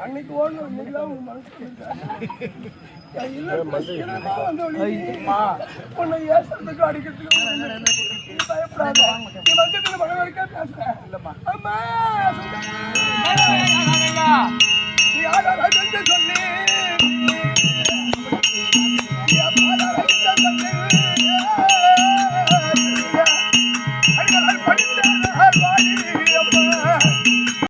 அன்னைக்கு ஓடணும் இன்னைக்கு உன்னை ஏசுறதுக்கு அடிக்கிறதுக்கு பயப்படாத நீ வந்து மனவருக்கா பேசுறேன் அம்மா